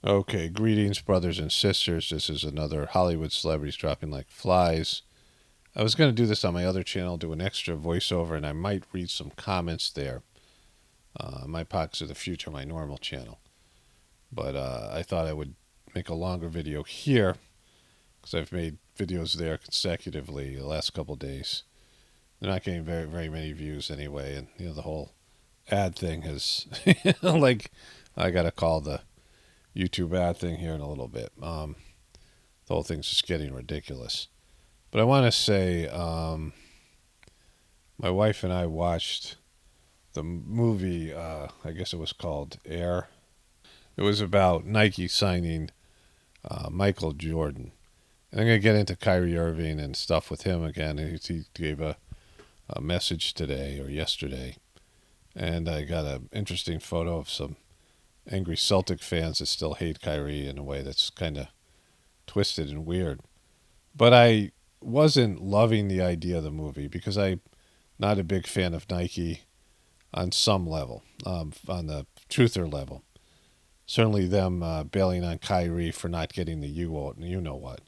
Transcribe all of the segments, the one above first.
Okay, greetings, brothers and sisters. This is another Hollywood celebrities dropping like flies. I was going to do this on my other channel, do an extra voiceover, and I might read some comments there. My pockets of the future, my normal channel. But I thought I would make a longer video here because I've made videos there consecutively the last couple of days. They're not getting very, very many views anyway, and the whole ad thing has, like, I got to call the YouTube ad thing here in a little bit. The whole thing's just getting ridiculous. But I want to say, my wife and I watched the movie. I guess it was called Air. It was about Nike signing Michael Jordan. And I'm gonna get into Kyrie Irving and stuff with him again. He gave a message today or yesterday, and I got an interesting photo of some angry Celtic fans that still hate Kyrie in a way that's kind of twisted and weird. But I wasn't loving the idea of the movie because I'm not a big fan of Nike on some level, on the truther level. Certainly them bailing on Kyrie for not getting the you know what,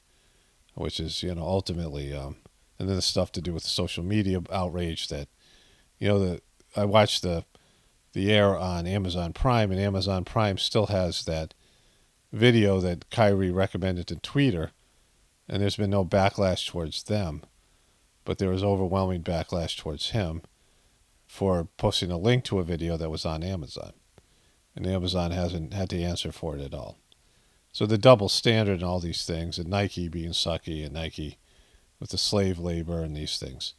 which is ultimately, and then the stuff to do with the social media outrage that the I watched the Air on Amazon Prime, and Amazon Prime still has that video that Kyrie recommended to Twitter, and there's been no backlash towards them, but there was overwhelming backlash towards him for posting a link to a video that was on Amazon, and Amazon hasn't had to answer for it at all. So the double standard and all these things, and Nike being sucky, and Nike with the slave labor and these things.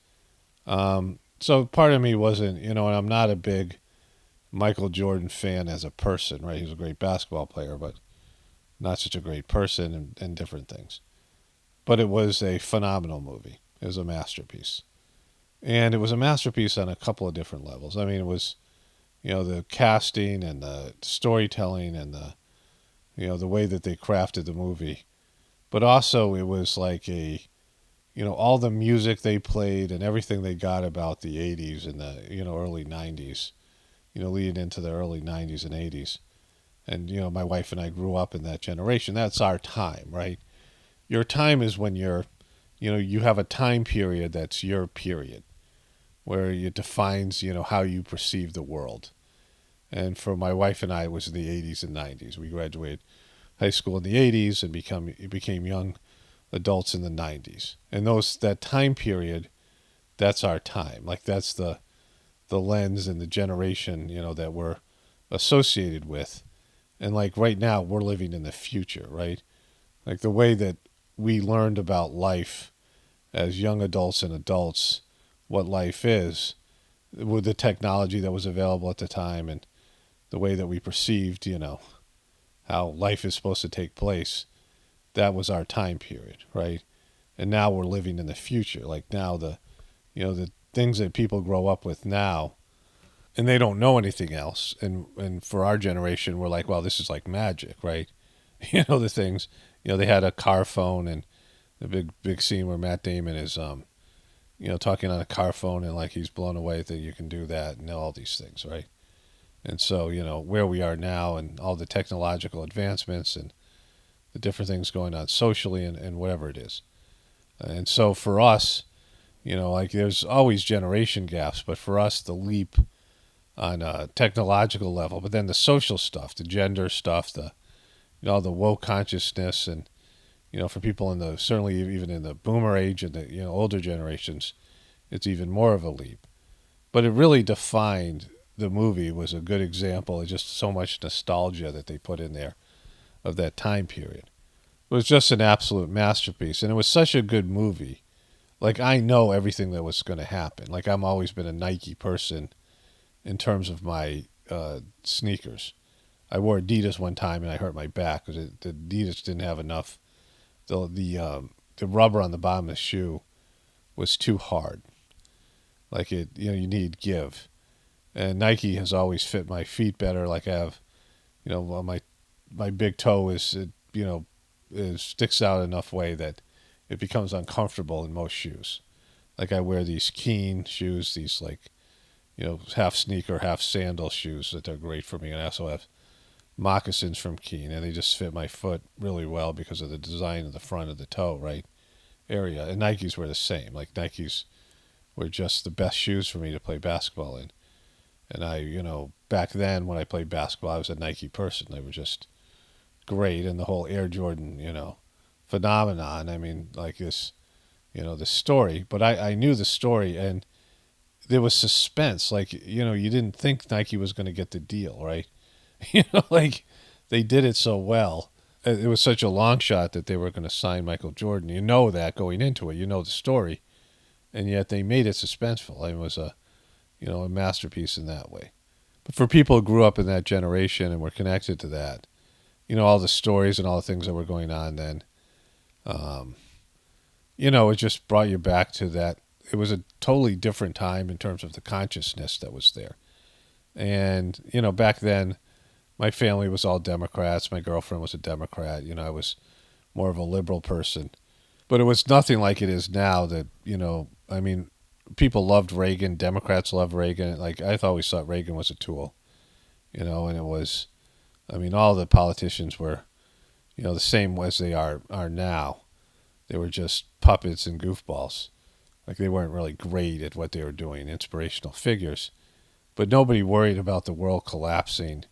So part of me wasn't, and I'm not a big Michael Jordan fan as a person, right? He was a great basketball player, but not such a great person and different things. But it was a phenomenal movie. It was a masterpiece. And it was a masterpiece on a couple of different levels. I mean, it was, the casting and the storytelling and the way that they crafted the movie. But also it was like all the music they played and everything they got about the 80s and the, early 90s, leading into the early 90s and 80s. And, my wife and I grew up in that generation. That's our time, right? Your time is when you have a time period that's your period, where it defines, how you perceive the world. And for my wife and I, it was in the 80s and 90s. We graduated high school in the 80s and became young adults in the 90s. And that time period, that's our time. Like that's the lens and the generation, that we're associated with. And like right now, we're living in the future, right? Like the way that we learned about life as young adults and adults, what life is, with the technology that was available at the time and the way that we perceived, how life is supposed to take place, that was our time period, right? And now we're living in the future. Like now the things that people grow up with now, and they don't know anything else. And for our generation, we're like, well, this is like magic, right? The things, they had a car phone, and the big scene where Matt Damon is, talking on a car phone, and like he's blown away that you can do that and all these things, right? And so, where we are now and all the technological advancements and the different things going on socially and whatever it is. And so for us, like there's always generation gaps, but for us, the leap on a technological level, but then the social stuff, the gender stuff, the woke consciousness, and for people in the certainly even in the boomer age and the older generations, it's even more of a leap. But it really defined the movie. Was a good example of just so much nostalgia that they put in there of that time period. It was just an absolute masterpiece, and it was such a good movie. Like I know everything that was going to happen. Like I'm always been a Nike person in terms of my sneakers. I wore Adidas one time and I hurt my back because the Adidas didn't have enough. The rubber on the bottom of the shoe was too hard. Like you need give. And Nike has always fit my feet better. Like I have, my big toe sticks out enough way that it becomes uncomfortable in most shoes. Like I wear these Keen shoes, these like, half sneaker, half sandal shoes that are great for me. And I also have moccasins from Keen, and they just fit my foot really well because of the design of the front of the toe, right area. And Nikes were the same. Like Nikes were just the best shoes for me to play basketball in. And I, back then when I played basketball, I was a Nike person. They were just great. And the whole Air Jordan, phenomenon. I mean, like this, the story. But I knew the story, and there was suspense. Like, you didn't think Nike was going to get the deal, right? Like they did it so well. It was such a long shot that they were going to sign Michael Jordan. You know that going into it. You know the story. And yet they made it suspenseful. It was a masterpiece in that way. But for people who grew up in that generation and were connected to that, all the stories and all the things that were going on then, it just brought you back to that. It was a totally different time in terms of the consciousness that was there. And, back then, my family was all Democrats. My girlfriend was a Democrat. I was more of a liberal person. But it was nothing like it is now that, people loved Reagan. Democrats loved Reagan. Like, I always thought Reagan was a tool, and it was, all the politicians were, the same as they are now. They were just puppets and goofballs. Like, they weren't really great at what they were doing, inspirational figures. But nobody worried about the world collapsing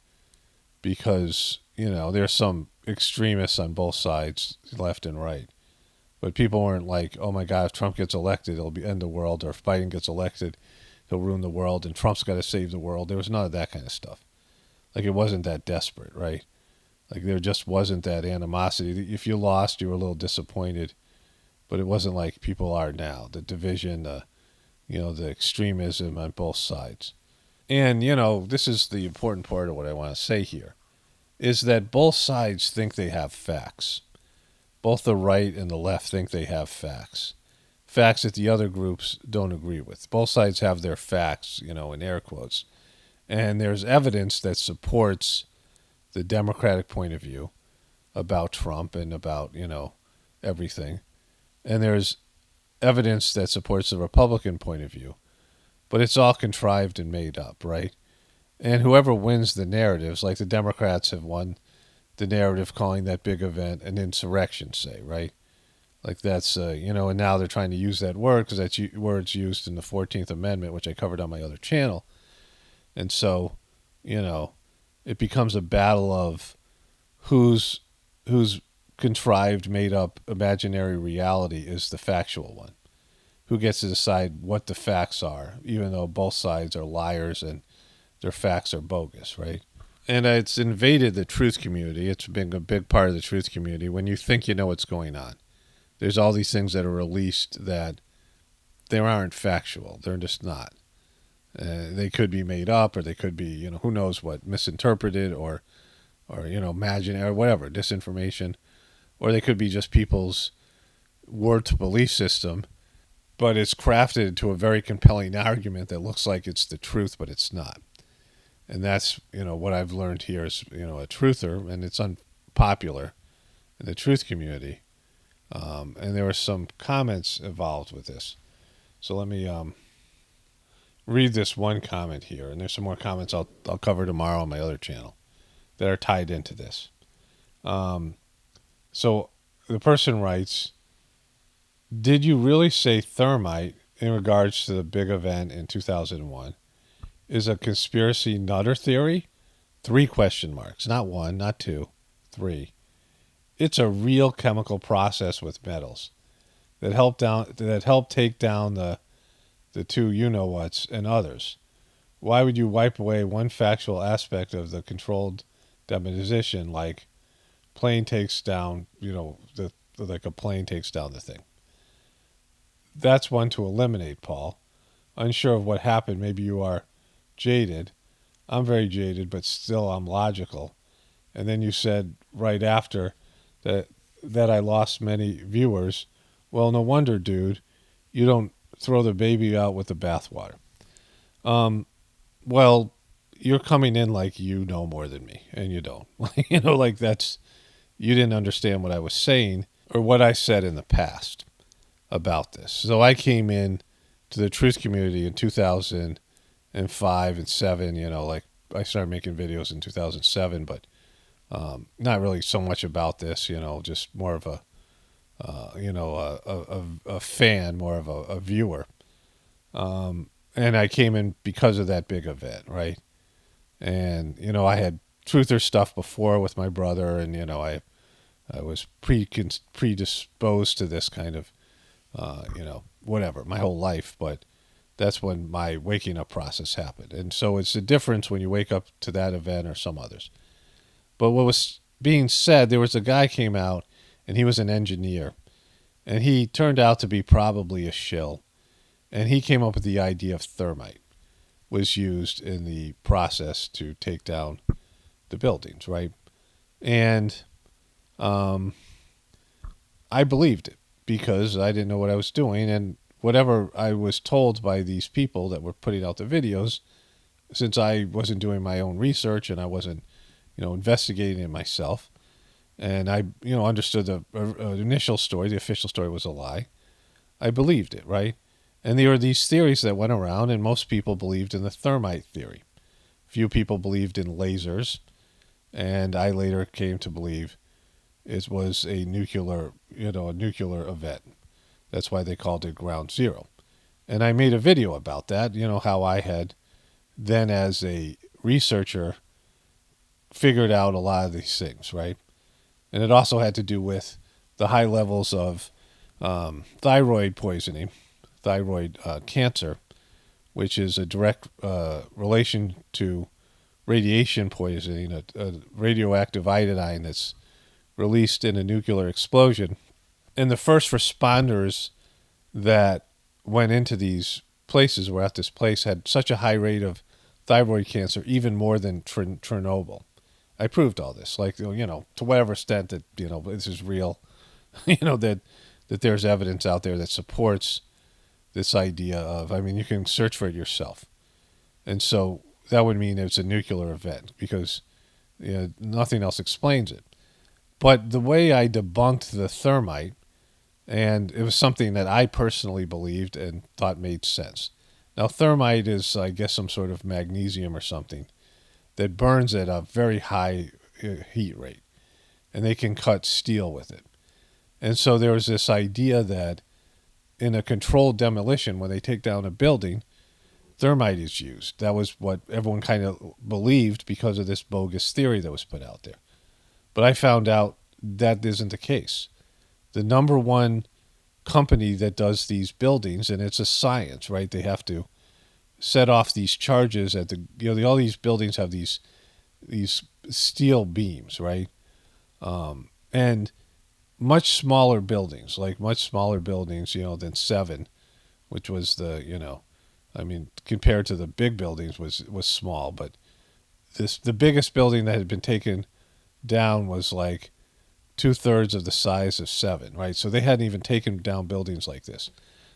because, there's some extremists on both sides, left and right. But people weren't like, oh my God, if Trump gets elected, it'll end the world. Or if Biden gets elected, he'll ruin the world. And Trump's got to save the world. There was none of that kind of stuff. Like, it wasn't that desperate, right? Like, there just wasn't that animosity. If you lost, you were a little disappointed. But it wasn't like people are now. The division, the extremism on both sides. And, this is the important part of what I want to say here, is that both sides think they have facts. Both the right and the left think they have facts. Facts that the other groups don't agree with. Both sides have their facts, in air quotes. And there's evidence that supports the Democratic point of view about Trump and about, everything. And there's evidence that supports the Republican point of view. But it's all contrived and made up, right? And whoever wins the narratives, like the Democrats have won the narrative calling that big event an insurrection, say, right? Like that's, and now they're trying to use that word because that's words used in the 14th Amendment, which I covered on my other channel. And so, it becomes a battle of whose contrived, made up, imaginary reality is the factual one. Who gets to decide what the facts are, even though both sides are liars and their facts are bogus, right? And it's invaded the truth community. It's been a big part of the truth community. When you think you know what's going on, there's all these things that are released that they aren't factual. They're just not. They could be made up, or they could be, who knows what, misinterpreted, or imaginary, or whatever, disinformation, or they could be just people's word to belief system. But it's crafted into a very compelling argument that looks like it's the truth, but it's not. And that's, what I've learned here is, a truther, and it's unpopular in the truth community. And there were some comments involved with this. So let me read this one comment here. And there's some more comments I'll cover tomorrow on my other channel that are tied into this. So the person writes, did you really say thermite in regards to the big event in 2001? Is a conspiracy nutter theory? 3 question marks. Not 1, not 2, 3. It's a real chemical process with metals that help take down the 2 you-know-whats and others. Why would you wipe away one factual aspect of the controlled deposition like plane takes down, like a plane takes down the thing? That's one to eliminate, Paul. Unsure of what happened, maybe you are jaded. I'm very jaded, but still I'm logical. And then you said right after that I lost many viewers. Well, no wonder, dude. You don't throw the baby out with the bathwater. Well, you're coming in like you know more than me, and you don't. Like that's, you didn't understand what I was saying or what I said in the past about this. So I came in to the truth community in 2005 and 7, like I started making videos in 2007, but Not really so much about this, just more of a fan, more of a viewer. And I came in because of that big event, right? And I had truther stuff before with my brother, and I was predisposed to this kind of whatever my whole life, but that's when my waking up process happened. And so it's the difference when you wake up to that event or some others. But what was being said, there was a guy came out, and he was an engineer, and he turned out to be probably a shill. And he came up with the idea of thermite was used in the process to take down the buildings, right? And I believed it because I didn't know what I was doing. And whatever I was told by these people that were putting out the videos, since I wasn't doing my own research and I wasn't, investigating it myself, and I, understood the initial story, the official story was a lie, I believed it, right? And there were these theories that went around, and most people believed in the thermite theory. Few people believed in lasers, and I later came to believe it was a nuclear event. That's why they called it Ground Zero. And I made a video about that, how I had then as a researcher figured out a lot of these things, right? And it also had to do with the high levels of thyroid poisoning, thyroid cancer, which is a direct relation to radiation poisoning, a radioactive iodine that's released in a nuclear explosion. And the first responders that went into these places, were at this place, had such a high rate of thyroid cancer, even more than Chernobyl. I proved all this, to whatever extent that, this is real, that there's evidence out there that supports this idea of, you can search for it yourself. And so that would mean it's a nuclear event because nothing else explains it. But the way I debunked the thermite, and it was something that I personally believed and thought made sense. Now, thermite is, I guess, some sort of magnesium or something that burns at a very high heat rate, and they can cut steel with it. And so there was this idea that in a controlled demolition, when they take down a building, thermite is used. That was what everyone kind of believed because of this bogus theory that was put out there. But I found out that isn't the case. The number one company that does these buildings, and it's a science, right? They have to set off these charges at all these buildings have these steel beams, right? And much smaller buildings, than 7, which was compared to the big buildings was small, but the biggest building that had been taken down was like 2/3 of the size of 7, right? So they hadn't even taken down buildings like this.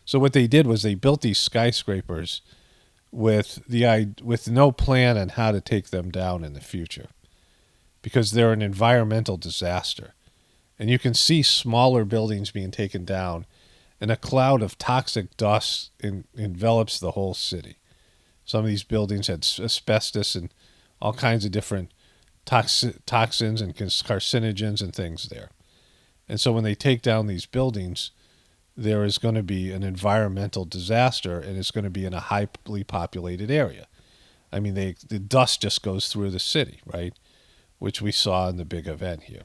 So what they did was they built these skyscrapers with no plan on how to take them down in the future, because they're an environmental disaster. And you can see smaller buildings being taken down, and a cloud of toxic dust envelops the whole city. Some of these buildings had asbestos and all kinds of different toxins and carcinogens and things there. And so when they take down these buildings, there is going to be an environmental disaster, and it's going to be in a highly populated area. The dust just goes through the city, right? Which we saw in the big event here.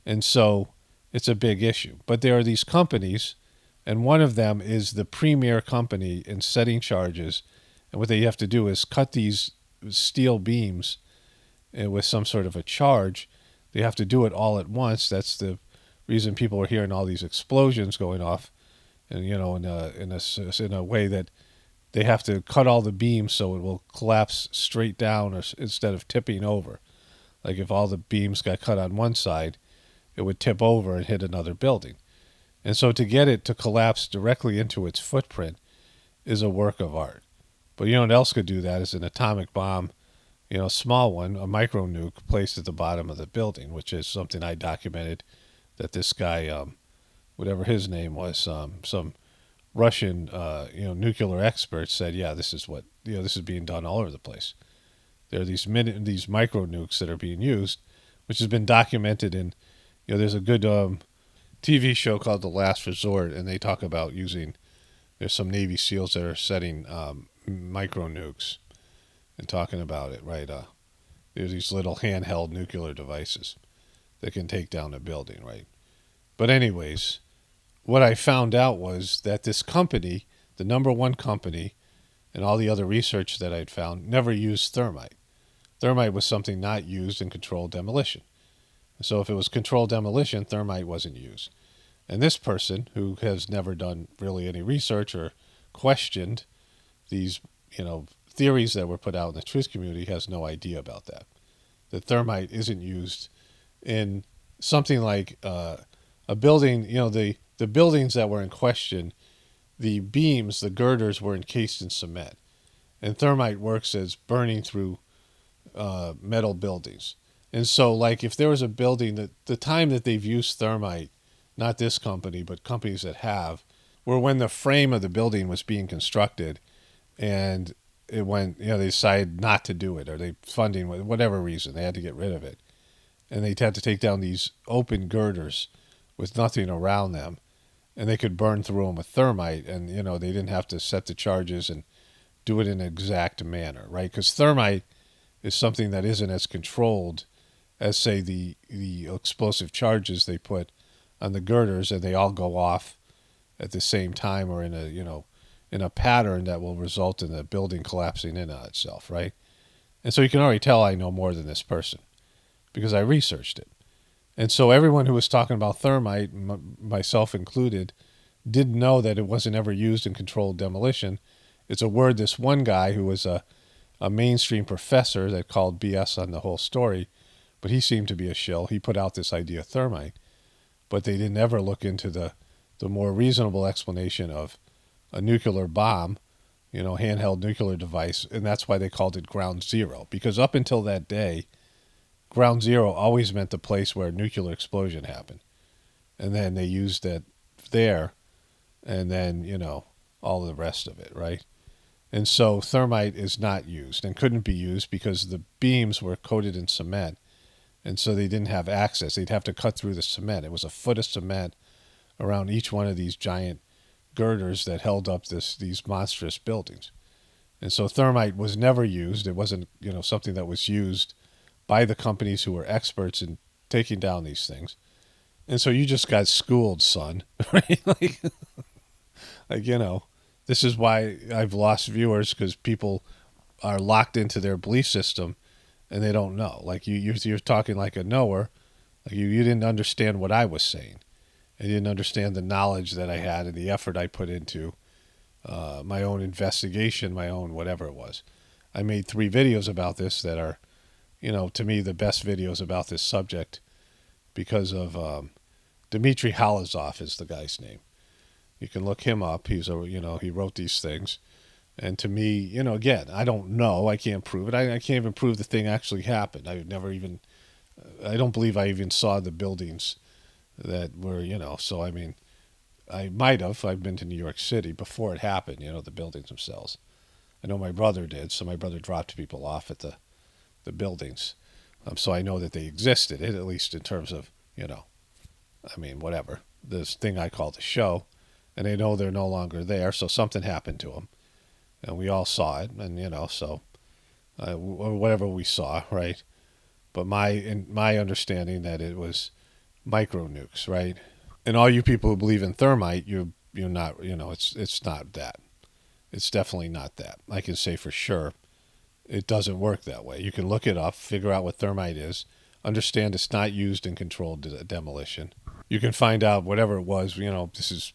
And so it's a big issue. But there are these companies, and one of them is the premier company in setting charges. And what they have to do is cut these steel beams with some sort of a charge. They have to do it all at once. That's the reason people are hearing all these explosions going off, and in a way that they have to cut all the beams so it will collapse straight down, or instead of tipping over. Like if all the beams got cut on one side, it would tip over and hit another building. And so to get it to collapse directly into its footprint is a work of art. But what else could do that is an atomic bomb, a small one, a micro nuke placed at the bottom of the building, which is something I documented that this guy, whatever his name was, some Russian, nuclear expert said, yeah, this is what, this is being done all over the place. There are these micro nukes that are being used, which has been documented in, there's a good TV show called The Last Resort, and they talk about using. There's some Navy SEALs that are setting micro nukes and talking about it. Right, there's these little handheld nuclear devices that can take down a building. Right, but anyways, what I found out was that this company, the number one company, and all the other research that I'd found, never used thermite. Thermite was something not used in controlled demolition. So if it was controlled demolition, thermite wasn't used. And this person, who has never done really any research or questioned these, theories that were put out in the truth community, has no idea about that. That thermite isn't used in something like a building. The buildings that were in question, the beams, the girders were encased in cement, and thermite works as burning through metal buildings. And so, like, if there was a building that the time that they've used thermite, not this company, but companies that have, were when the frame of the building was being constructed, and it went, they decided not to do it, or they funding, whatever reason, they had to get rid of it. And they had to take down these open girders with nothing around them, and they could burn through them with thermite, and, they didn't have to set the charges and do it in an exact manner, right? Because thermite is something that isn't as controlled as, say, the explosive charges they put on the girders, and they all go off at the same time, or in a pattern that will result in the building collapsing in on itself, right? And so you can already tell I know more than this person because I researched it. And so everyone who was talking about thermite, myself included, didn't know that it wasn't ever used in controlled demolition. It's a word this one guy who was a mainstream professor that called BS on the whole story, but he seemed to be a shill. He put out this idea of thermite, but they didn't ever look into the more reasonable explanation of a nuclear bomb, handheld nuclear device, and that's why they called it ground zero. Because up until that day, ground zero always meant the place where a nuclear explosion happened. And then they used it there, and then, all the rest of it, right? And so thermite is not used and couldn't be used because the beams were coated in cement, and so they didn't have access. They'd have to cut through the cement. It was a foot of cement around each one of these giant girders that held up these monstrous buildings. And so thermite was never used. It wasn't, something that was used by the companies who were experts in taking down these things. And so you just got schooled, son. Right? This is why I've lost viewers, because people are locked into their belief system and they don't know. Like you're talking like a knower. Like you didn't understand what I was saying. I didn't understand the knowledge that I had and the effort I put into my own investigation, my own whatever it was. I made 3 videos about this that are, to me, the best videos about this subject because of Dmitry Halazov is the guy's name. You can look him up. He's he wrote these things. And to me, again, I don't know. I can't prove it. I can't even prove the thing actually happened. I don't believe I even saw the buildings that were, so I mean, I might have. I've been to New York City before it happened, the buildings themselves. I know my brother did, so my brother dropped people off at the buildings. So I know that they existed, at least in terms of, whatever. This thing I call the show, and I know they're no longer there, so something happened to them. And we all saw it, and, or whatever we saw, right? But my understanding that it was micro nukes, right? And all you people who believe in thermite, you're not, it's not that. It's definitely not that. I can say for sure it doesn't work that way. You can look it up, figure out what thermite is, understand it's not used in controlled demolition. You can find out whatever it was, this is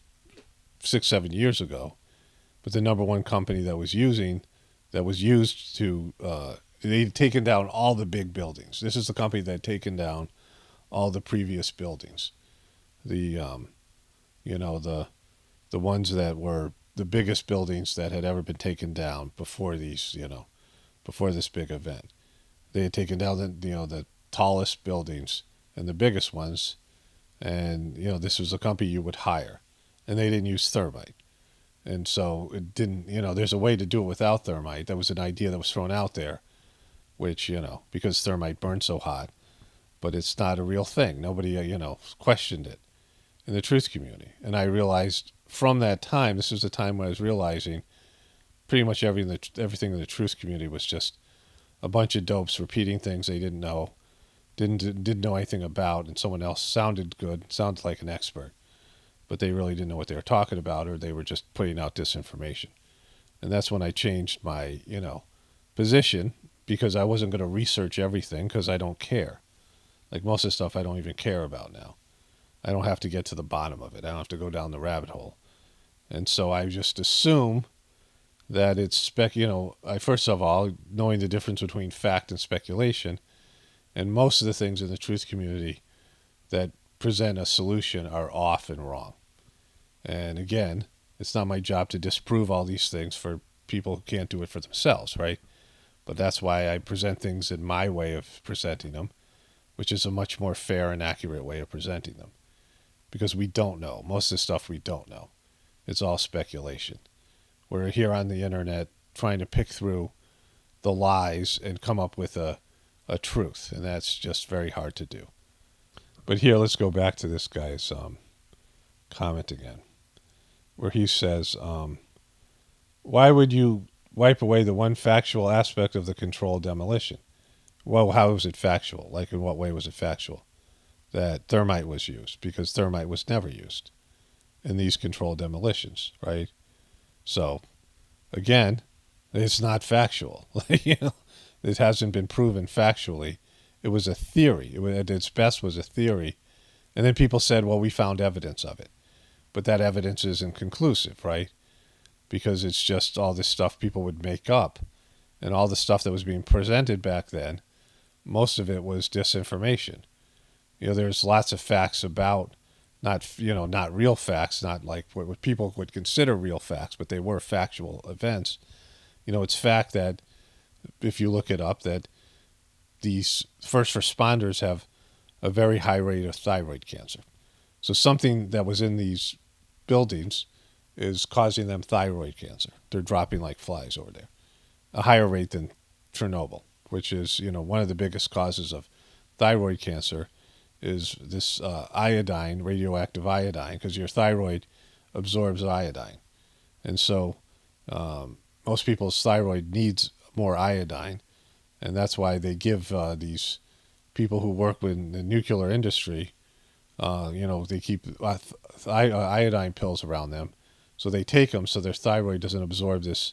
6-7 years ago, but the number one company that was used to, they'd taken down all the big buildings. This is the company that had taken down all the previous buildings. The ones that were the biggest buildings that had ever been taken down before these, before this big event. They had taken down the tallest buildings and the biggest ones, and this was a company you would hire, and they didn't use thermite, and so it didn't. There's a way to do it without thermite. That was an idea that was thrown out there, which because thermite burns so hot, but it's not a real thing. Nobody, questioned it in the truth community. And I realized from that time, this was the time when I was realizing pretty much everything in the truth community was just a bunch of dopes repeating things they didn't know anything about, and someone else sounded like an expert, but they really didn't know what they were talking about, or they were just putting out disinformation. And that's when I changed my, position, because I wasn't going to research everything, because I don't care. Like most of the stuff I don't even care about now. I don't have to get to the bottom of it. I don't have to go down the rabbit hole. And so I just assume that it's first of all, knowing the difference between fact and speculation, and most of the things in the truth community that present a solution are off and wrong. And again, it's not my job to disprove all these things for people who can't do it for themselves, right? But that's why I present things in my way of presenting them, which is a much more fair and accurate way of presenting them. Because we don't know. Most of the stuff we don't know. It's all speculation. We're here on the internet trying to pick through the lies and come up with a truth, and that's just very hard to do. But here, let's go back to this guy's comment again, where he says, why would you wipe away the one factual aspect of the controlled demolition? Well, how was it factual? Like, in what way was it factual? That thermite was used, because thermite was never used in these controlled demolitions, right? So, again, it's not factual. It hasn't been proven factually. It was a theory. At its best was a theory. And then people said, well, we found evidence of it. But that evidence isn't conclusive, right? Because it's just all this stuff people would make up. And all the stuff that was being presented back then, most of it was disinformation. There's lots of facts about, not real facts, not like what people would consider real facts, but they were factual events. It's fact that, if you look it up, that these first responders have a very high rate of thyroid cancer. So something that was in these buildings is causing them thyroid cancer. They're dropping like flies over there. A higher rate than Chernobyl, which is, one of the biggest causes of thyroid cancer, is this iodine, radioactive iodine, because your thyroid absorbs iodine. And so most people's thyroid needs more iodine, and that's why they give these people who work in the nuclear industry, they keep iodine pills around them. So they take them so their thyroid doesn't absorb this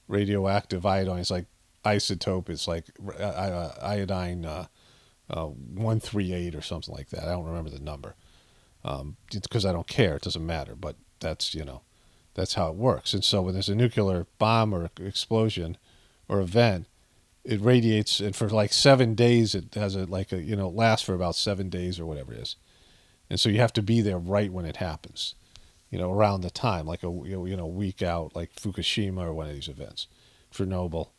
radioactive iodine. It's like isotope. It's like iodine 138 or something like that. I don't remember the number. It's because I don't care. It doesn't matter. But that's how it works. And so when there's a nuclear bomb or explosion or event, it radiates, and for like 7 days, it has lasts for about 7 days or whatever it is. And so you have to be there right when it happens, around the time, like a week out, like Fukushima or one of these events, Chernobyl.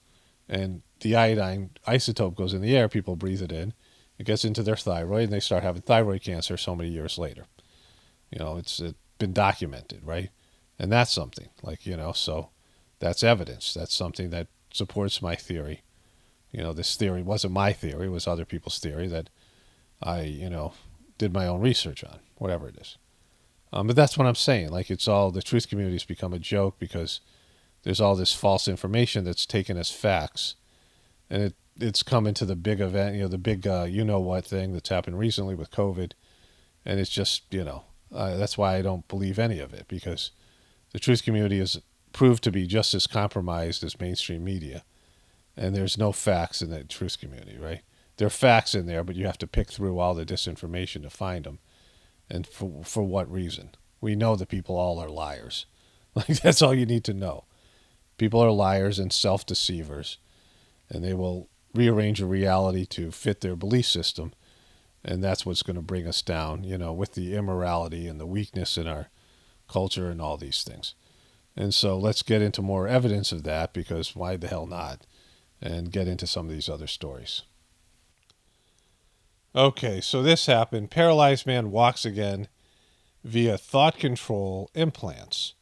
And the iodine isotope goes in the air, people breathe it in, it gets into their thyroid, and they start having thyroid cancer so many years later. It's been documented, right? And that's something, so that's evidence. That's something that supports my theory. This theory wasn't my theory, it was other people's theory that I, did my own research on, whatever it is. But that's what I'm saying. Like, it's all, the truth community has become a joke because there's all this false information that's taken as facts. And it's come into the big event, the big what thing that's happened recently with COVID. And it's just, that's why I don't believe any of it, because the truth community is proved to be just as compromised as mainstream media. And there's no facts in the truth community, right? There are facts in there, but you have to pick through all the disinformation to find them. And for what reason? We know that people all are liars. Like, that's all you need to know. People are liars and self-deceivers, and they will rearrange a reality to fit their belief system, and that's what's going to bring us down, with the immorality and the weakness in our culture and all these things. And so let's get into more evidence of that, because why the hell not? And get into some of these other stories. Okay, so this happened. Paralyzed man walks again via thought control implants.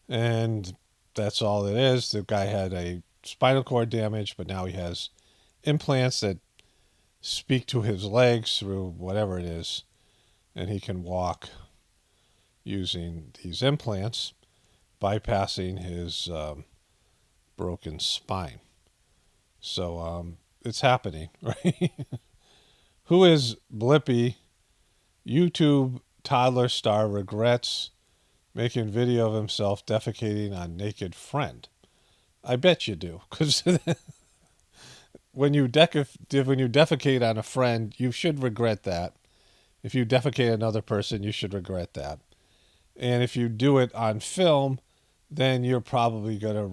And that's all it is. The guy had a spinal cord damage, but now he has implants that speak to his legs through whatever it is, and he can walk using these implants, bypassing his broken spine. So it's happening, right? Who is Blippi? YouTube toddler star regrets making video of himself defecating on naked friend. I bet you do, because when you defecate on a friend, you should regret that. If you defecate another person, you should regret that. And if you do it on film, then you're probably going to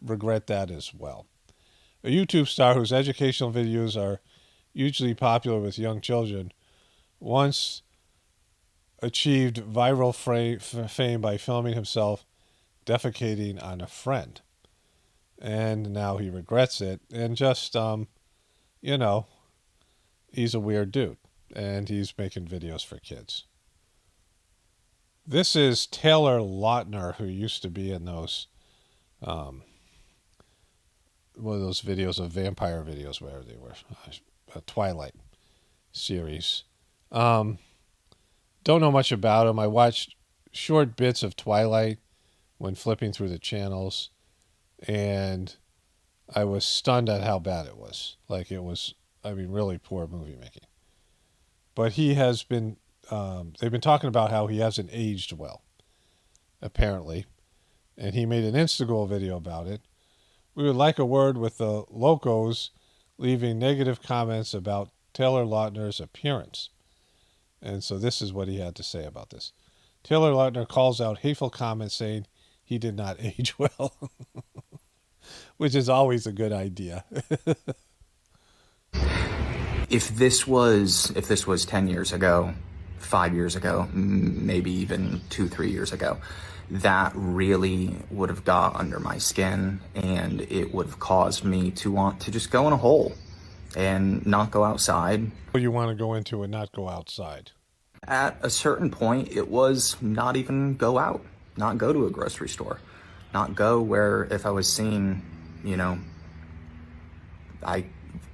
regret that as well. A YouTube star whose educational videos are usually popular with young children once achieved viral fame by filming himself defecating on a friend. And now he regrets it. And just, he's a weird dude. And he's making videos for kids. This is Taylor Lautner, who used to be in those, one of those videos of vampire videos, whatever they were, a Twilight series. Don't know much about him. I watched short bits of Twilight when flipping through the channels, and I was stunned at how bad it was. Like, it was, really poor movie making. But he has been, they've been talking about how he hasn't aged well, apparently. And he made an Instagram video about it. We would like a word with the locos leaving negative comments about Taylor Lautner's appearance. And so this is what he had to say about this. Taylor Lautner calls out hateful comments saying he did not age well, which is always a good idea. If this was 10 years ago, 5 years ago, maybe even 2-3 years ago, that really would have got under my skin, and it would have caused me to want to just go in a hole and not go outside. You want to go into and not go outside. At a certain point, it was not even go out, not go to a grocery store, not go where if I was seen, I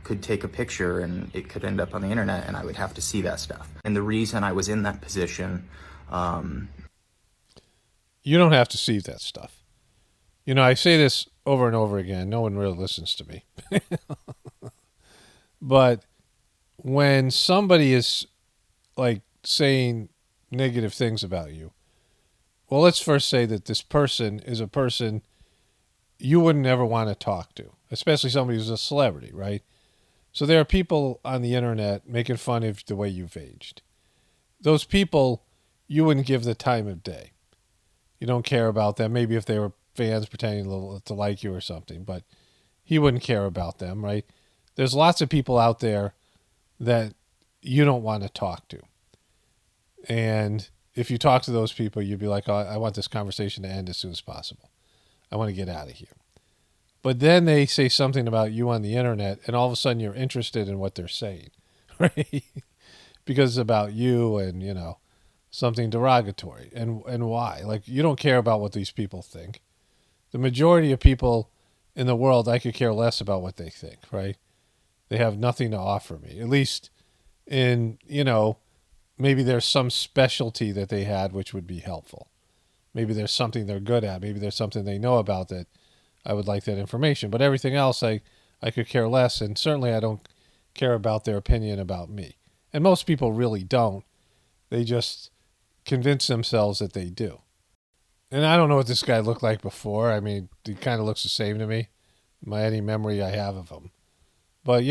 could take a picture and it could end up on the internet and I would have to see that stuff. And the reason I was in that position... You don't have to see that stuff. I say this over and over again. No one really listens to me. But when somebody is like saying negative things about you, well, let's first say that this person is a person you wouldn't ever want to talk to, especially somebody who's a celebrity, right? So there are people on the internet making fun of the way you've aged. Those people, you wouldn't give the time of day. You don't care about them. Maybe if they were fans pretending to like you or something, but he wouldn't care about them, right? There's lots of people out there that you don't want to talk to. And if you talk to those people, you'd be like, oh, I want this conversation to end as soon as possible. I want to get out of here. But then they say something about you on the internet, and all of a sudden you're interested in what they're saying, right? Because it's about you and, something derogatory. And why? Like, you don't care about what these people think. The majority of people in the world, I could care less about what they think, right? They have nothing to offer me. At least in, maybe there's some specialty that they had which would be helpful. Maybe there's something they're good at. Maybe there's something they know about that I would like that information. But everything else, I could care less. And certainly I don't care about their opinion about me. And most people really don't. They just convince themselves that they do. And I don't know what this guy looked like before. He kind of looks the same to me. Any memory I have of him. But,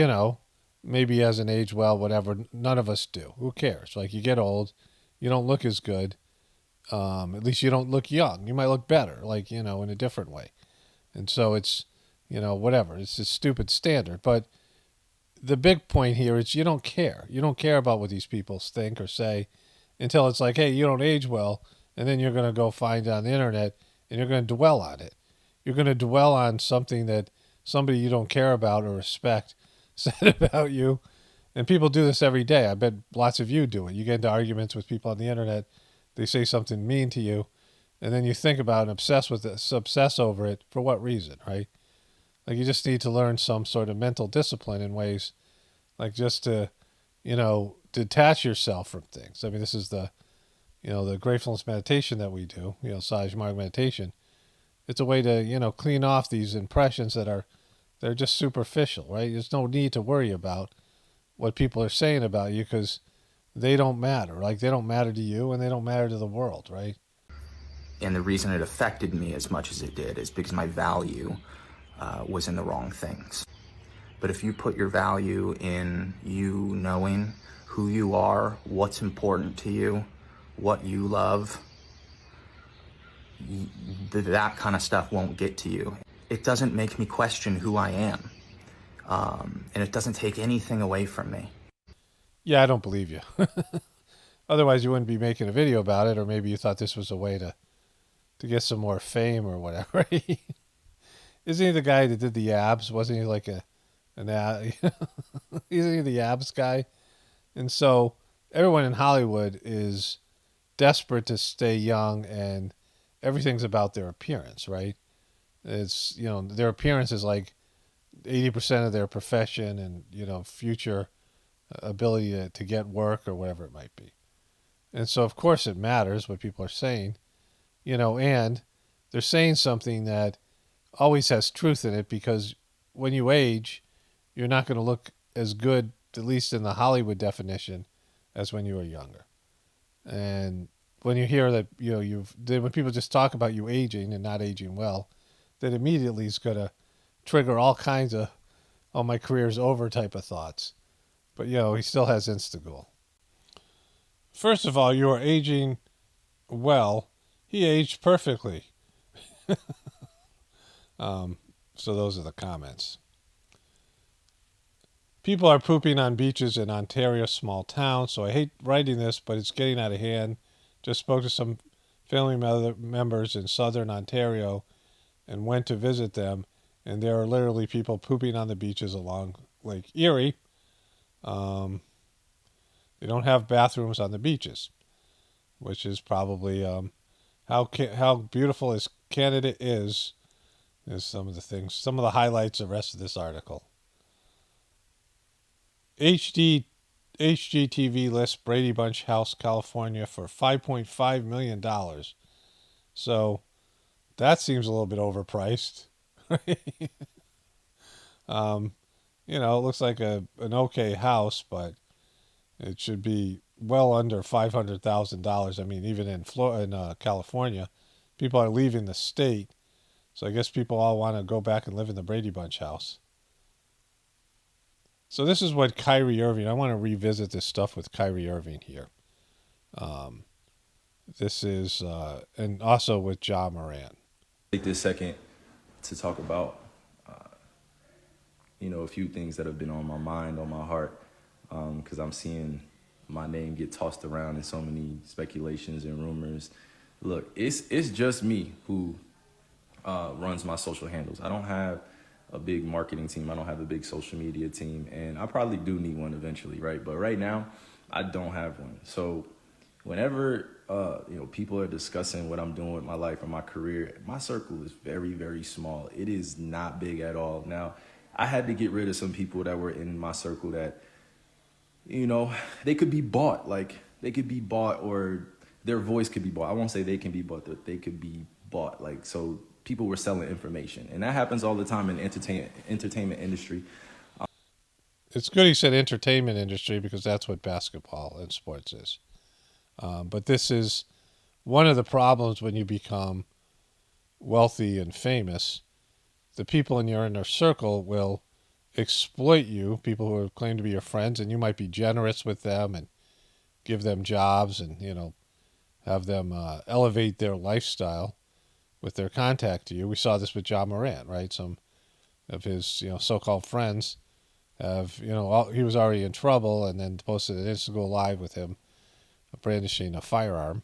maybe he hasn't aged well, whatever. None of us do. Who cares? Like, you get old. You don't look as good. At least you don't look young. You might look better, in a different way. And so it's, whatever. It's a stupid standard. But the big point here is you don't care. You don't care about what these people think or say until it's like, hey, you don't age well. And then you're going to go find it on the internet and you're going to dwell on it. You're going to dwell on something that somebody you don't care about or respect said about you. And people do this every day. I bet lots of you do it. You get into arguments with people on the internet. They say something mean to you. And then you think about it and obsess over it. For what reason, right? Like, you just need to learn some sort of mental discipline in ways like just to, detach yourself from things. I mean, this is the gratefulness meditation that we do, Sajmarg meditation. It's a way to, clean off these impressions they're just superficial, right? There's no need to worry about what people are saying about you because they don't matter. Like they don't matter to you and they don't matter to the world, right? And the reason it affected me as much as it did is because my value was in the wrong things. But if you put your value in you knowing who you are, what's important to you, what you love, that kind of stuff won't get to you. It doesn't make me question who I am, and it doesn't take anything away from me. Yeah, I don't believe you. Otherwise, you wouldn't be making a video about it, or maybe you thought this was a way to get some more fame or whatever. Isn't he the guy that did the abs? Wasn't he like an ab? Isn't he the abs guy? And so everyone in Hollywood is desperate to stay young, and everything's about their appearance, right? It's their appearance is like 80% of their profession and future ability to get work or whatever it might be. And so of course it matters what people are saying, and they're saying something that always has truth in it because when you age, you're not going to look as good, at least in the Hollywood definition, as when you were younger. And when you hear that, when people just talk about you aging and not aging well, that immediately is going to trigger all kinds of, oh, my career's over type of thoughts. But, he still has Instagool. First of all, you are aging well. He aged perfectly. So those are the comments. People are pooping on beaches in Ontario, small town. So I hate writing this, but it's getting out of hand. Just spoke to some family members in southern Ontario and went to visit them. And there are literally people pooping on the beaches along Lake Erie. They don't have bathrooms on the beaches, which is probably how beautiful as Canada is some of the things, some of the highlights of the rest of this article. HGTV lists Brady Bunch House, California for $5.5 million. So that seems a little bit overpriced. It looks like an okay house, but it should be well under $500,000. I mean, even in California, people are leaving the state. So I guess people all want to go back and live in the Brady Bunch house. So this is what Kyrie Irving, I want to revisit this stuff with Kyrie Irving here. This is, and also with Ja Morant. Take this second to talk about, a few things that have been on my mind, on my heart, because I'm seeing my name get tossed around in so many speculations and rumors. Look, it's just me who runs my social handles. I don't have a big marketing team. I don't have a big social media team, and I probably do need one eventually, right? But right now, I don't have one. So whenever people are discussing what I'm doing with my life or my career, my circle is very, very small. It is not big at all. Now, I had to get rid of some people that were in my circle that, they could be bought. Like, they could be bought, or their voice could be bought. I won't say they can be bought, but they could be bought. Like, so people were selling information. And that happens all the time in the entertainment industry. It's good he said entertainment industry because that's what basketball and sports is. But this is one of the problems when you become wealthy and famous. The people in your inner circle will exploit you, people who claim to be your friends, and you might be generous with them and give them jobs and, have them elevate their lifestyle with their contact to you. We saw this with Ja Morant, right? Some of his, so-called friends have, he was already in trouble and then posted an Instagram live with him brandishing a firearm,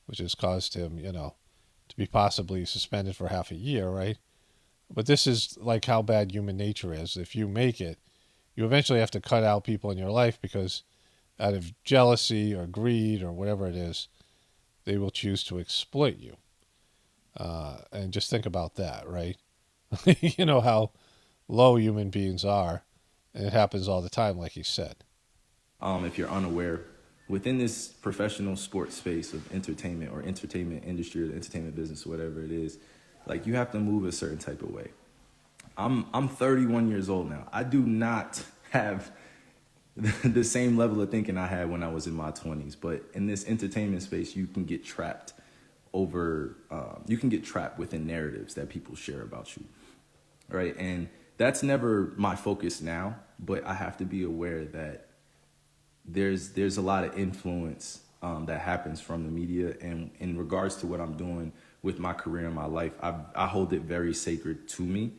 which has caused him, to be possibly suspended for half a year, right? But this is like how bad human nature is. If you make it, you eventually have to cut out people in your life because out of jealousy or greed or whatever it is, they will choose to exploit you. And just think about that, right? You know how low human beings are. And it happens all the time, like you said. If you're unaware, within this professional sports space of entertainment or entertainment industry or the entertainment business, whatever it is, like you have to move a certain type of way. I'm 31 years old now. I do not have the same level of thinking I had when I was in my 20s. But in this entertainment space, you can get trapped you can get trapped within narratives that people share about you, right? And that's never my focus now, but I have to be aware that there's a lot of influence that happens from the media, and in regards to what I'm doing with my career and my life, I hold it very sacred to me.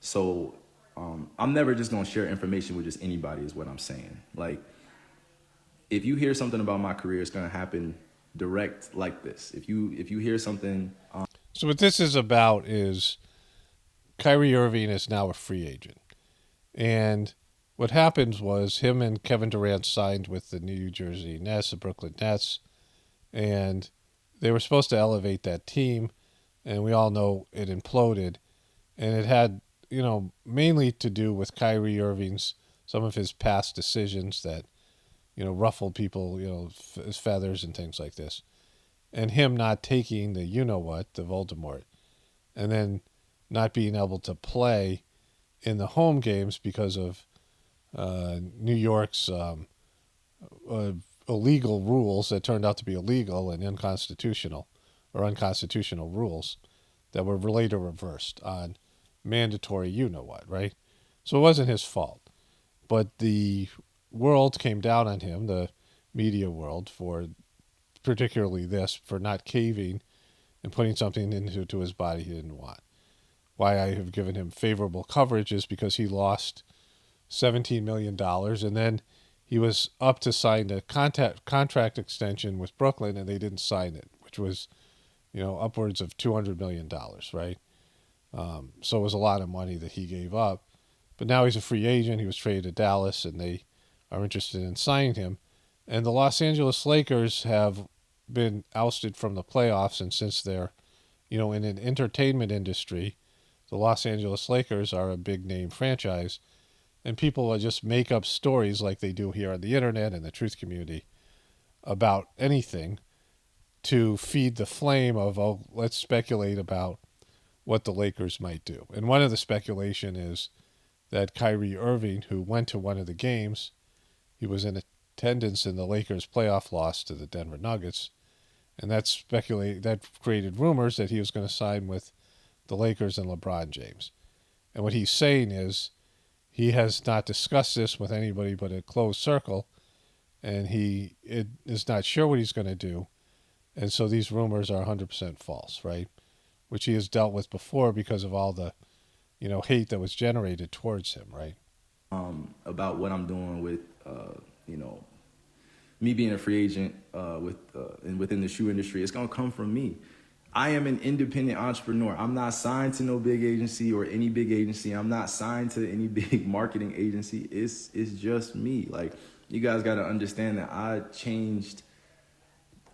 So I'm never just gonna share information with just anybody, is what I'm saying. Like, if you hear something about my career, it's gonna happen direct like this. If you hear something, So what this is about is Kyrie Irving is now a free agent. And what happens was him and Kevin Durant signed with the New Jersey Nets, the Brooklyn Nets, and they were supposed to elevate that team, and we all know it imploded. And it had, mainly to do with Kyrie Irving's, some of his past decisions that, ruffled people, his feathers and things like this. And him not taking the you-know-what, the Voldemort, and then not being able to play in the home games because of New York's illegal rules that turned out to be illegal and unconstitutional, or unconstitutional rules that were later reversed on mandatory you-know-what, right? So it wasn't his fault. But the world came down on him, the media world, for particularly this, for not caving and putting something into his body he didn't want. Why I have given him favorable coverage is because he lost $17 million, and then he was up to sign a contract extension with Brooklyn, and they didn't sign it, which was, upwards of $200 million, right? So it was a lot of money that he gave up. But now he's a free agent. He was traded to Dallas, and they are interested in signing him. And the Los Angeles Lakers have been ousted from the playoffs, and since they're, in an entertainment industry, the Los Angeles Lakers are a big name franchise, and people will just make up stories like they do here on the internet and the truth community about anything to feed the flame of, oh, let's speculate about what the Lakers might do. And one of the speculation is that Kyrie Irving, who went to one of the games, he was in attendance in the Lakers' playoff loss to the Denver Nuggets, and that created rumors that he was going to sign with the Lakers and LeBron James. And what he's saying is he has not discussed this with anybody but a closed circle, and he is not sure what he's going to do. And so these rumors are 100% false, right? Which he has dealt with before because of all the, hate that was generated towards him, right? about what I'm doing with, me being a free agent and within the shoe industry, it's gonna come from me. I am an independent entrepreneur. I'm not signed to no big agency or any big agency. I'm not signed to any big marketing agency. It's just me. Like, you guys got to understand that I changed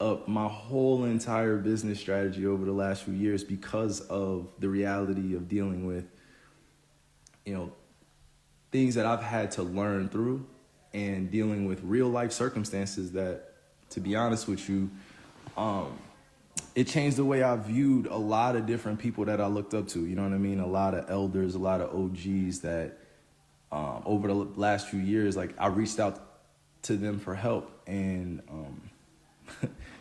up my whole entire business strategy over the last few years because of the reality of dealing with, things that I've had to learn through and dealing with real life circumstances that, to be honest with you, it changed the way I viewed a lot of different people that I looked up to. You know what I mean? A lot of elders, a lot of OGs that over the last few years, like, I reached out to them for help, and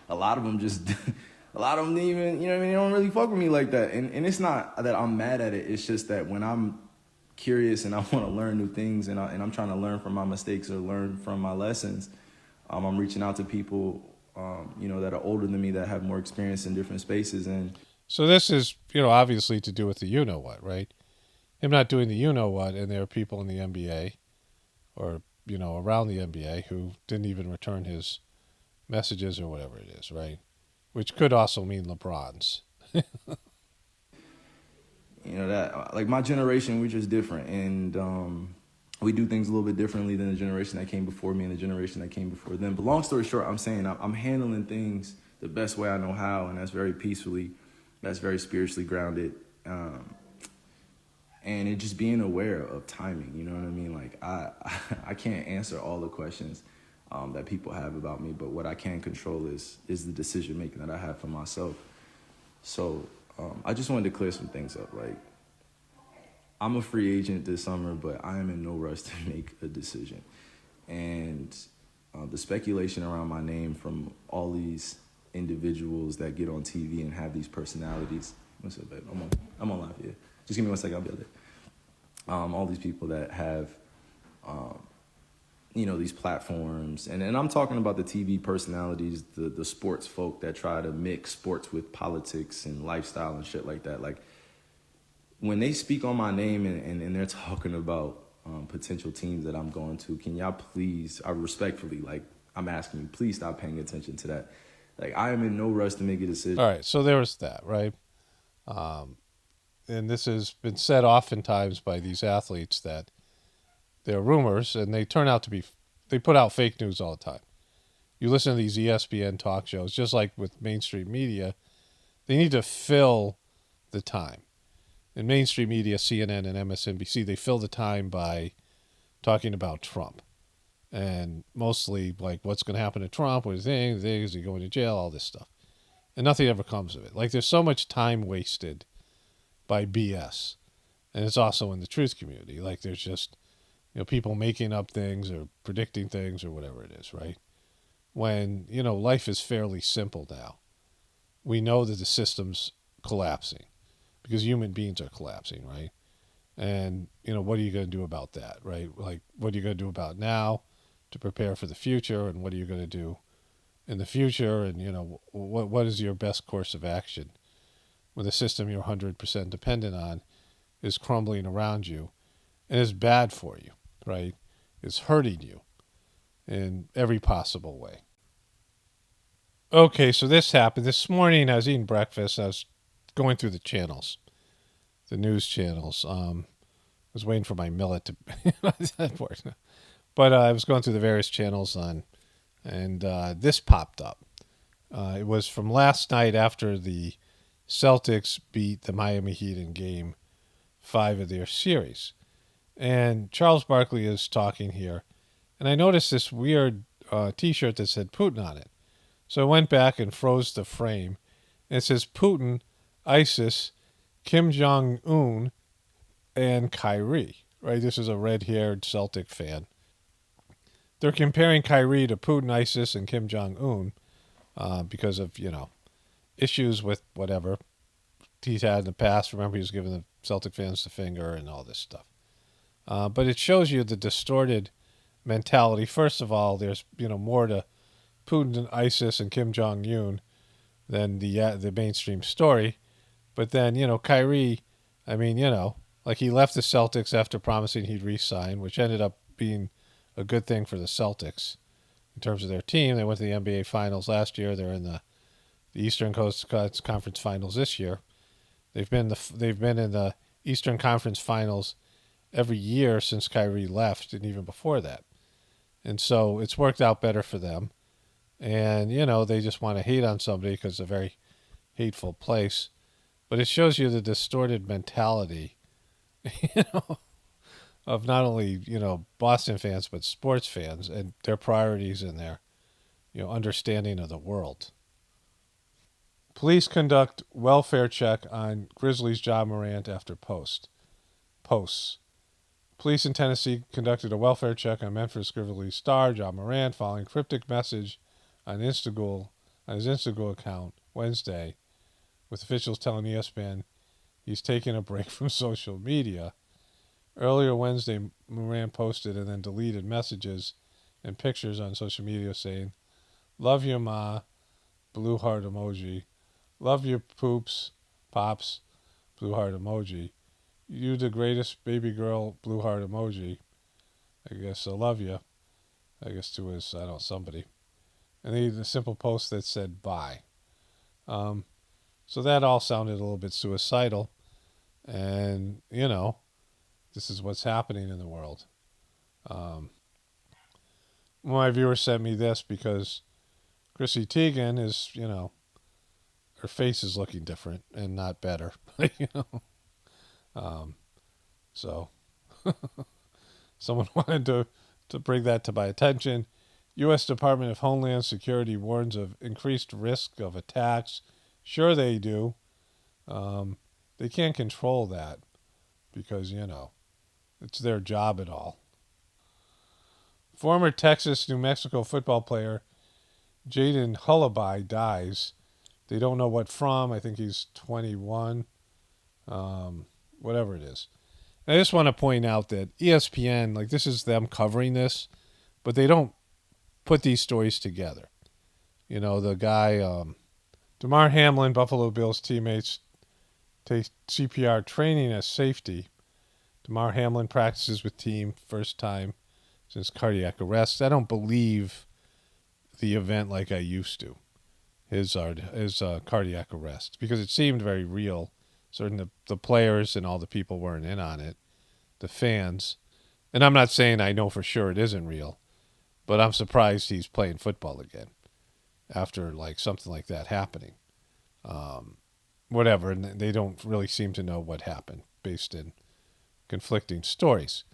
a lot of them didn't even, they don't really fuck with me like that. And it's not that I'm mad at it. It's just that when I'm curious and I want to learn new things, and I'm trying to learn from my mistakes or learn from my lessons, I'm reaching out to people, that are older than me, that have more experience in different spaces. And so this is, obviously to do with the you-know-what, right? Him not doing the you-know-what, and there are people in the NBA or, around the NBA who didn't even return his messages or whatever it is, right? Which could also mean LeBron's. that, like, my generation, we're just different. And we do things a little bit differently than the generation that came before me and the generation that came before them. But long story short, I'm saying I'm handling things the best way I know how, and that's very peacefully, that's very spiritually grounded. and it just being aware of timing. You know what I mean? Like I can't answer all the questions that people have about me, but what I can control is the decision making that I have for myself. So I just wanted to clear some things up. Like, I'm a free agent this summer, but I am in no rush to make a decision. And the speculation around my name from all these individuals that get on TV and have these personalities. What's up, babe? I'm on live here. Just give me 1 second, I'll be there. All these people that have, these platforms, and I'm talking about the TV personalities, the sports folk that try to mix sports with politics and lifestyle and shit like that. Like, when they speak on my name and they're talking about potential teams that I'm going to, can y'all please, I respectfully, like, I'm asking you, please stop paying attention to that. Like, I am in no rush to make a decision. All right, so there was that, right? And this has been said oftentimes by these athletes that they're rumors, and they turn out to be, they put out fake news all the time. You listen to these ESPN talk shows, just like with mainstream media, they need to fill the time. In mainstream media, CNN and MSNBC, they fill the time by talking about Trump. And mostly, like, what's going to happen to Trump? What do you think? Is he going to jail? All this stuff. And nothing ever comes of it. Like, there's so much time wasted by BS. And it's also in the truth community. Like, there's just, people making up things or predicting things or whatever it is, right? When, life is fairly simple now. We know that the system's collapsing because human beings are collapsing, right? And, what are you going to do about that, right? Like, what are you going to do about now to prepare for the future? And what are you going to do in the future? And, what is your best course of action when the system you're 100% dependent on is crumbling around you and is bad for you, right? It's hurting you in every possible way. Okay, so this happened. This morning I was eating breakfast. I was going through the channels, the news channels. I was waiting for my millet to... But I was going through the various channels and this popped up. It was from last night after the Celtics beat the Miami Heat in Game 5 of their series. And Charles Barkley is talking here. And I noticed this weird T-shirt that said Putin on it. So I went back and froze the frame. And it says Putin, ISIS, Kim Jong-un, and Kyrie. Right? This is a red-haired Celtic fan. They're comparing Kyrie to Putin, ISIS, and Kim Jong-un because of, issues with whatever he's had in the past. Remember, he was giving the Celtic fans the finger and all this stuff. But it shows you the distorted mentality. First of all, there's, more to Putin and ISIS and Kim Jong-un than the mainstream story. But then, Kyrie, like he left the Celtics after promising he'd re-sign, which ended up being a good thing for the Celtics in terms of their team. They went to the NBA Finals last year. They're in the Eastern Coast Conference Finals this year. They've been in the Eastern Conference Finals every year since Kyrie left, and even before that. And so it's worked out better for them. And, they just want to hate on somebody because it's a very hateful place. But it shows you the distorted mentality, of not only, Boston fans, but sports fans and their priorities and their, understanding of the world. Police conduct welfare check on Grizzlies' Ja Morant after posts. Police in Tennessee conducted a welfare check on Memphis Grizzlies star Ja Morant following cryptic message on his Instagram account Wednesday, with officials telling ESPN he's taking a break from social media. Earlier Wednesday, Morant posted and then deleted messages and pictures on social media saying, "Love you, Ma," blue heart emoji. "Love you, poops, pops," blue heart emoji. "You the greatest baby girl," blue heart emoji. I guess I love you. I guess to his, somebody. And then the simple post that said bye. So that all sounded a little bit suicidal. And, this is what's happening in the world. My viewer sent me this because Chrissy Teigen is, her face is looking different and not better. So someone wanted to bring that to my attention. U.S. Department of Homeland Security warns of increased risk of attacks. Sure, they do. They can't control that because, it's their job and all. Former Texas, New Mexico football player Jaden Hullaby dies. They don't know what from. I think he's 21. Whatever it is. I just want to point out that ESPN, like this is them covering this, but they don't put these stories together. The guy, Damar Hamlin, Buffalo Bills teammates, take CPR training as safety. Damar Hamlin practices with team first time since cardiac arrest. I don't believe the event like I used to. His cardiac arrest, because it seemed very real. Certainly the players and all the people weren't in on it, the fans. And I'm not saying I know for sure it isn't real, but I'm surprised he's playing football again after like something like that happening. Whatever, and they don't really seem to know what happened based in conflicting stories.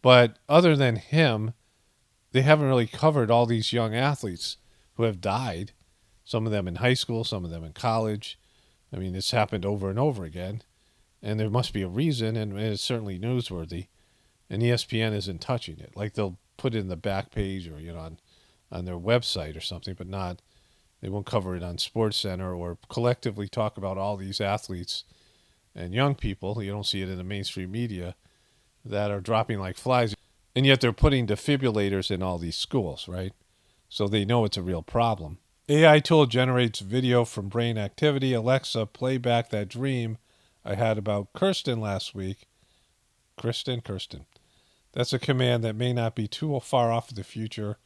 But other than him, they haven't really covered all these young athletes who have died, some of them in high school, some of them in college. I mean, it's happened over and over again, and there must be a reason, and it's certainly newsworthy, and ESPN isn't touching it. Like they'll put it in the back page or on their website or something, but they won't cover it on SportsCenter or collectively talk about all these athletes and young people. You don't see it in the mainstream media that are dropping like flies, and yet they're putting defibrillators in all these schools, right? So they know it's a real problem. AI tool generates video from brain activity. Alexa, play back that dream I had about Kirsten last week. Kirsten. That's a command that may not be too far off in the future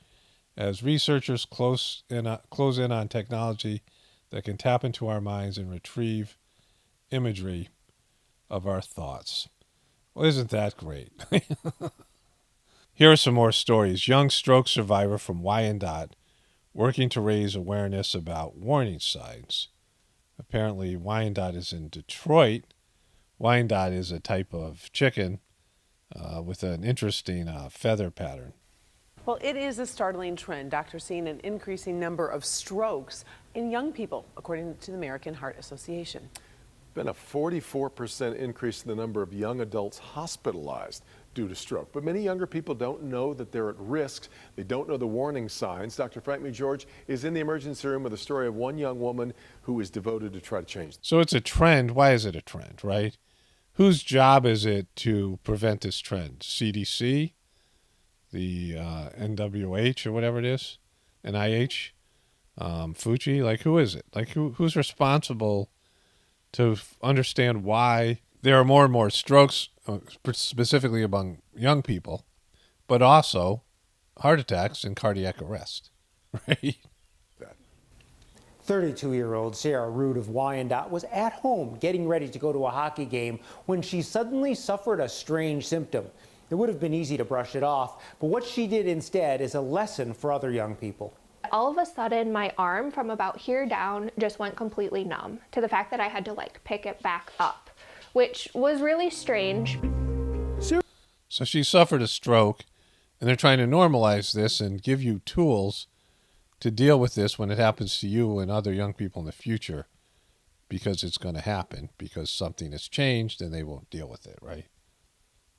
as researchers close in on technology that can tap into our minds and retrieve imagery of our thoughts. Well, isn't that great? Here are some more stories. Young stroke survivor from Wyandotte working to raise awareness about warning signs. Apparently, Wyandotte is in Detroit. Wyandotte is a type of chicken with an interesting feather pattern. Well, it is a startling trend. Doctors seeing an increasing number of strokes in young people, according to the American Heart Association. Been a 44% increase in the number of young adults hospitalized due to stroke. But many younger people don't know that they're at risk. They don't know the warning signs. Dr. Frank George is in the emergency room with a story of one young woman who is devoted to try to change this. So it's a trend. Why is it a trend, right? Whose job is it to prevent this trend? CDC? The NWH or whatever it is? NIH? Fuji? Like, who is it? Like, who's responsible to understand why there are more and more strokes, specifically among young people, but also heart attacks and cardiac arrest, right? 32-year-old Sarah Root of Wyandotte was at home getting ready to go to a hockey game when she suddenly suffered a strange symptom. It would have been easy to brush it off, but what she did instead is a lesson for other young people. All of a sudden, my arm from about here down just went completely numb, to the fact that I had to pick it back up, which was really strange. So she suffered a stroke, and they're trying to normalize this and give you tools to deal with this when it happens to you and other young people in the future, because it's going to happen, because something has changed and they won't deal with it, right?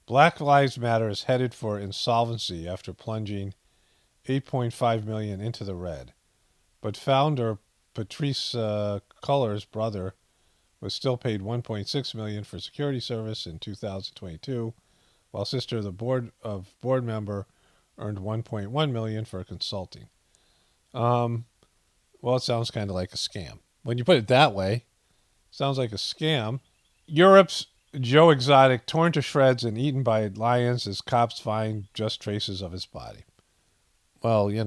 Black Lives Matter is headed for insolvency after plunging $8.5 million into the red. But founder Patrice Culler's brother was still paid $1.6 million for security service in 2022, while sister of the board member earned $1.1 million for consulting. Well, it sounds kind of like a scam. When you put it that way, it sounds like a scam. Europe's Joe Exotic torn to shreds and eaten by lions as cops find just traces of his body. Well, you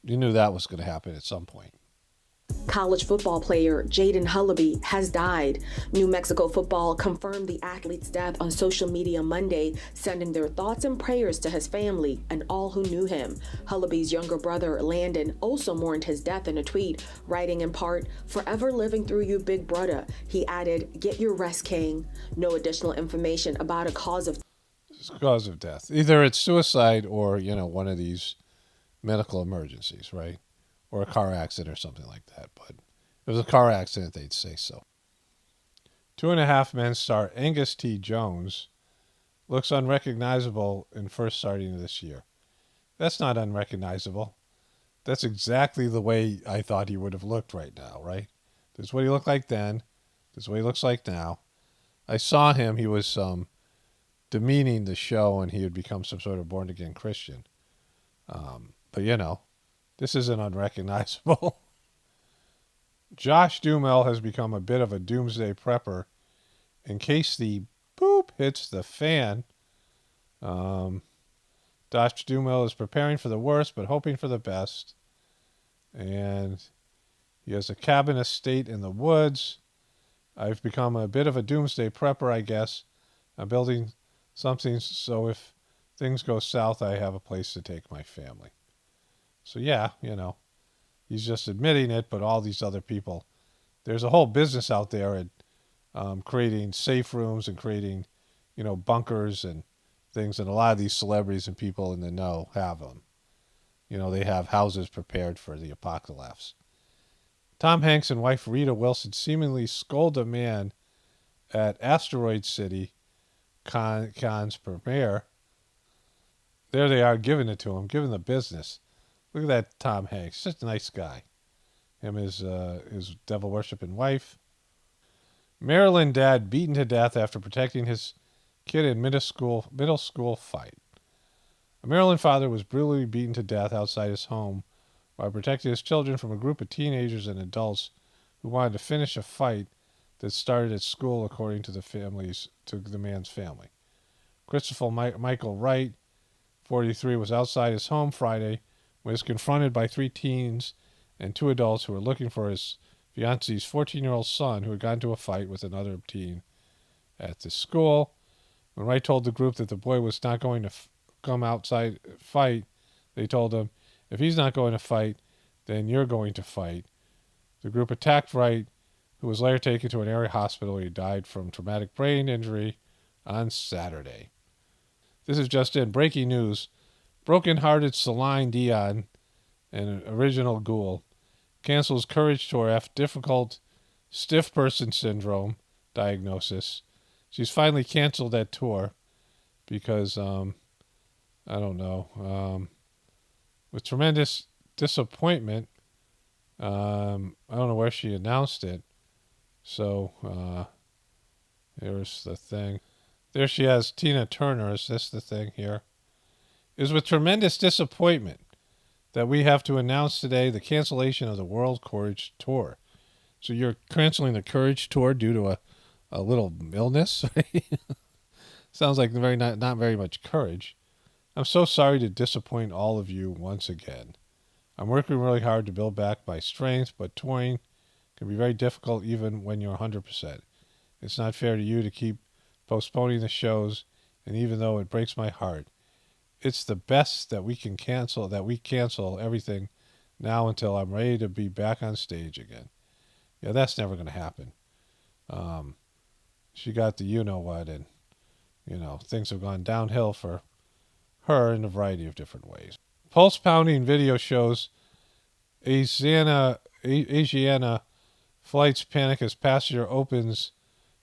knew that was going to happen at some point. College football player Jaden Hullaby has died. New Mexico Football confirmed the athlete's death on social media Monday, sending their thoughts and prayers to his family and all who knew him. Hullaby's younger brother, Landon, also mourned his death in a tweet, writing in part, "Forever living through you, big brother." He added, "Get your rest, King." No additional information about a cause of death. Either it's suicide or, one of these medical emergencies, right? Or a car accident or something like that. But if it was a car accident, they'd say so. 2.5 Men star Angus T. Jones looks unrecognizable in first sighting this year. That's not unrecognizable. That's exactly the way I thought he would have looked right now, right? This is what he looked like then. This is what he looks like now. I saw him. He was demeaning the show, and he had become some sort of born-again Christian. But, this isn't unrecognizable. Josh Duhamel has become a bit of a doomsday prepper in case the boop hits the fan. Josh Duhamel is preparing for the worst but hoping for the best. And he has a cabin estate in the woods. I've become a bit of a doomsday prepper, I guess. I'm building something so if things go south, I have a place to take my family. So yeah, he's just admitting it, but all these other people, there's a whole business out there at creating safe rooms and creating, bunkers and things. And a lot of these celebrities and people in the know have them. They have houses prepared for the apocalypse. Tom Hanks and wife Rita Wilson seemingly scold a man at Asteroid City Con's premiere. There they are, giving it to him, giving the business. Look at that Tom Hanks, such a nice guy. Him, his devil-worshipping wife. Maryland dad beaten to death after protecting his kid in middle school fight. A Maryland father was brutally beaten to death outside his home while protecting his children from a group of teenagers and adults who wanted to finish a fight that started at school, according to the man's family. Christopher Michael Wright, 43, was outside his home Friday when he was confronted by 3 teens and 2 adults who were looking for his fiance's 14-year-old son who had gotten into a fight with another teen at the school. When Wright told the group that the boy was not going to come outside fight, they told him, "If he's not going to fight, then you're going to fight." The group attacked Wright, who was later taken to an area hospital where he died from traumatic brain injury on Saturday. This is just in. Breaking news. Broken-hearted Celeine Dion, an original Ghoul, cancels Courage Tour after difficult stiff person syndrome diagnosis. She's finally canceled that tour because, I don't know, with tremendous disappointment. I don't know where she announced it. So, here's the thing. There she has Tina Turner. Is this the thing here? It is with tremendous disappointment that we have to announce today the cancellation of the World Courage Tour. So you're canceling the Courage Tour due to a little illness? Sounds like not very much courage. I'm so sorry to disappoint all of you once again. I'm working really hard to build back my strength, but touring can be very difficult even when you're 100%. It's not fair to you to keep postponing the shows, and even though it breaks my heart, it's the best that we cancel everything now until I'm ready to be back on stage again. Yeah, that's never going to happen. She got the you-know-what, and, things have gone downhill for her in a variety of different ways. Pulse-pounding video shows Asiana flight's panic as passenger opens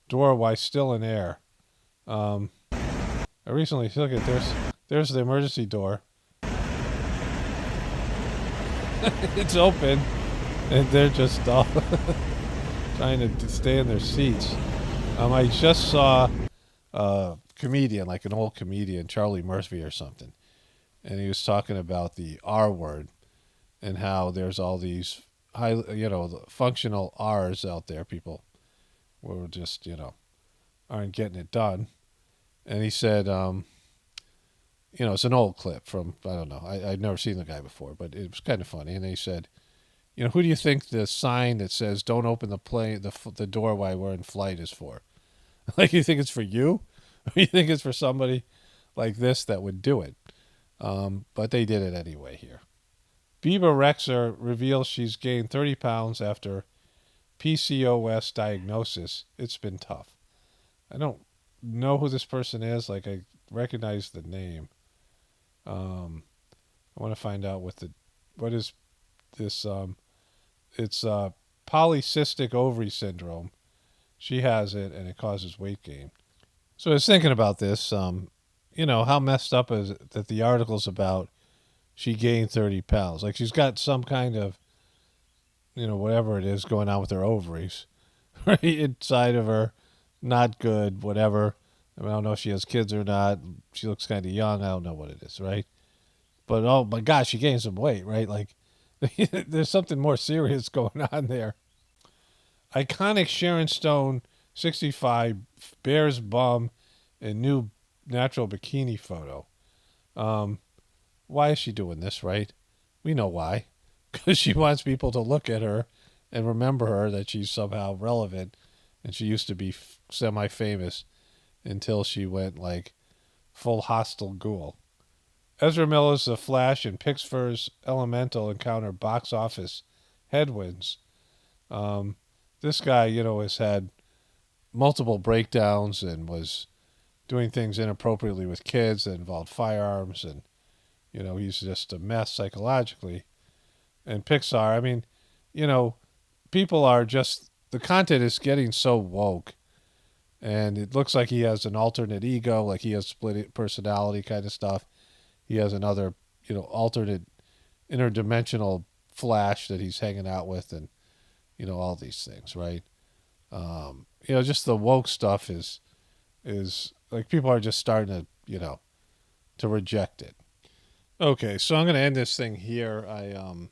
door while still in air. I recently look at there's the emergency door. It's open, and they're just all trying to stay in their seats. I just saw a comedian, like an old comedian, Charlie Murphy or something, and he was talking about the R word and how there's all these functional R's out there. People were just, aren't getting it done. And he said, it's an old clip from, I don't know, I'd never seen the guy before, but it was kind of funny. And he said, Who do you think the sign that says "Don't open the door while we're in flight" is for? Like, you think it's for you, or you think it's for somebody like this that would do it? But they did it anyway here. Bieber Rexer reveals she's gained 30 pounds after PCOS diagnosis. It's been tough. I don't know who this person is. Like, I recognize the name. I want to find out what is this. It's polycystic ovary syndrome. She has it, and it causes weight gain. So I was thinking about this. How messed up is it that the article's about she gained 30 pounds? Like, she's got some kind of, whatever it is going on with her ovaries, right inside of her. Not good, whatever. I don't know if she has kids or not. She looks kind of young. I don't know what it is, right? But, oh my gosh, she gained some weight, right? Like, there's something more serious going on there. Iconic Sharon Stone, 65, bears bum in new natural bikini photo. Why is she doing this, right? We know why. Because she wants people to look at her and remember her, that she's somehow relevant, and she used to be semi-famous until she went like full hostile ghoul. Ezra Miller's The Flash and Pixar's Elemental encounter box office headwinds. This guy, has had multiple breakdowns and was doing things inappropriately with kids that involved firearms, and he's just a mess psychologically. And Pixar, I mean, people are just, the content is getting so woke, and it looks like he has an alternate ego, like he has split personality kind of stuff. He has another, alternate interdimensional Flash that he's hanging out with, and all these things, right? Just the woke stuff is like, people are just starting to, to reject it. Okay, so I'm going to end this thing here. I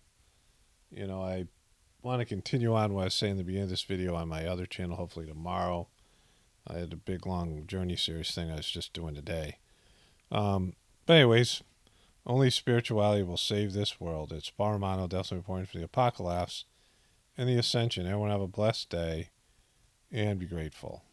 want to continue on what I was saying in the beginning of this video on my other channel, hopefully tomorrow. I had a big, long journey series thing I was just doing today. But anyways, only spirituality will save this world. It's Barmano, definitely reporting for the Apocalypse and the Ascension. Everyone have a blessed day and be grateful.